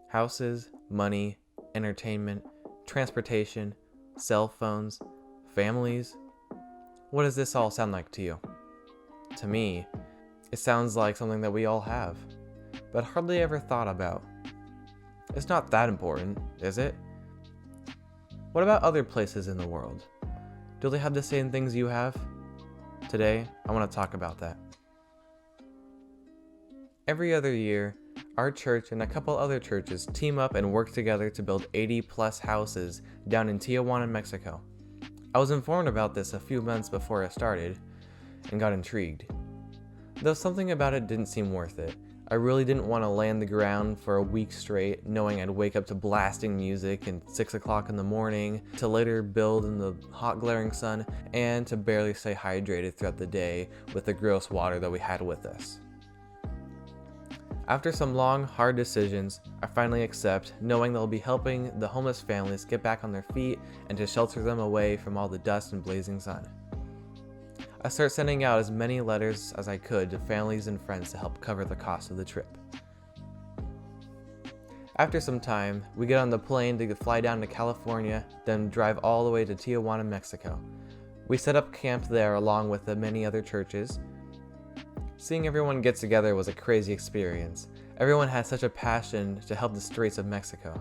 Houses, money, entertainment, transportation, cell phones, families. What does this all sound like to you? To me, it sounds like something that we all have, but hardly ever thought about. It's not that important, is it? What about other places in the world? Do they have the same things you have? Today, I want to talk about that. Every other year, our church and a couple other churches team up and work together to build 80 plus houses down in Tijuana, Mexico. I was informed about this a few months before it started and got intrigued. Though something about it didn't seem worth it. I really didn't want to lay on the ground for a week straight, knowing I'd wake up to blasting music and 6 o'clock in the morning, to later build in the hot glaring sun, and to barely stay hydrated throughout the day with the gross water that we had with us. After some long, hard decisions, I finally accept, knowing they'll be helping the homeless families get back on their feet and to shelter them away from all the dust and blazing sun. I start sending out as many letters as I could to families and friends to help cover the cost of the trip. After some time, we get on the plane to fly down to California, then drive all the way to Tijuana, Mexico. We set up camp there along with the many other churches. Seeing everyone get together was a crazy experience. Everyone had such a passion to help the streets of Mexico.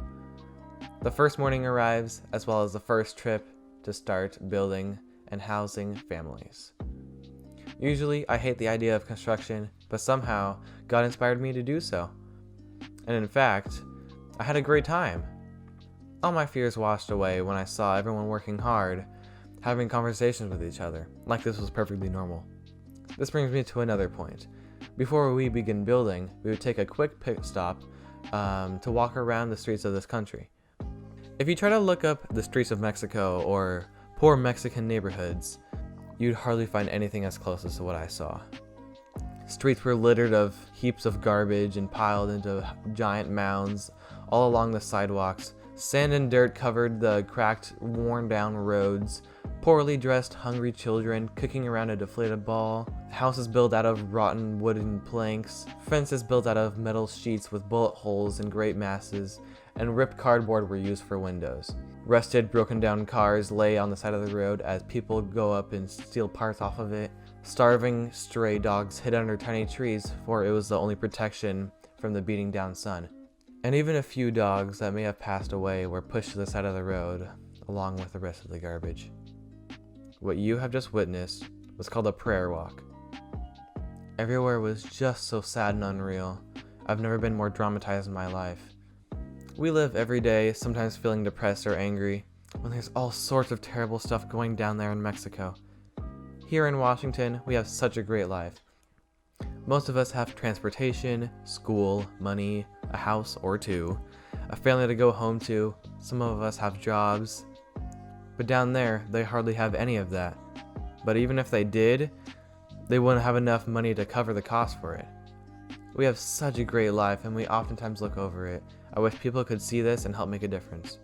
The first morning arrives, as well as the first trip to start building and housing families. Usually, I hate the idea of construction, but somehow, God inspired me to do so. And in fact, I had a great time. All my fears washed away when I saw everyone working hard, having conversations with each other, like this was perfectly normal. This brings me to another point. Before we begin building, we would take a quick pit stop to walk around the streets of this country. If you try to look up the streets of Mexico or poor Mexican neighborhoods, you'd hardly find anything as close as to what I saw. Streets were littered of heaps of garbage and piled into giant mounds all along the sidewalks. Sand and dirt covered the cracked, worn-down roads. Poorly dressed, hungry children kicking around a deflated ball. Houses built out of rotten wooden planks. Fences built out of metal sheets with bullet holes in great masses. And ripped cardboard were used for windows. Rusted, broken down cars lay on the side of the road as people go up and steal parts off of it. Starving stray dogs hid under tiny trees, for it was the only protection from the beating down sun. And even a few dogs that may have passed away were pushed to the side of the road, along with the rest of the garbage. What you have just witnessed was called a prayer walk. Everywhere was just so sad and unreal. I've never been more dramatized in my life. We live every day, sometimes feeling depressed or angry, when there's all sorts of terrible stuff going down there in Mexico. Here in Washington, we have such a great life. Most of us have transportation, school, money, a house or two, a family to go home to. Some of us have jobs. But down there, they hardly have any of that. But even if they did, they wouldn't have enough money to cover the cost for it. We have such a great life, and we oftentimes look over it. I wish people could see this and help make a difference.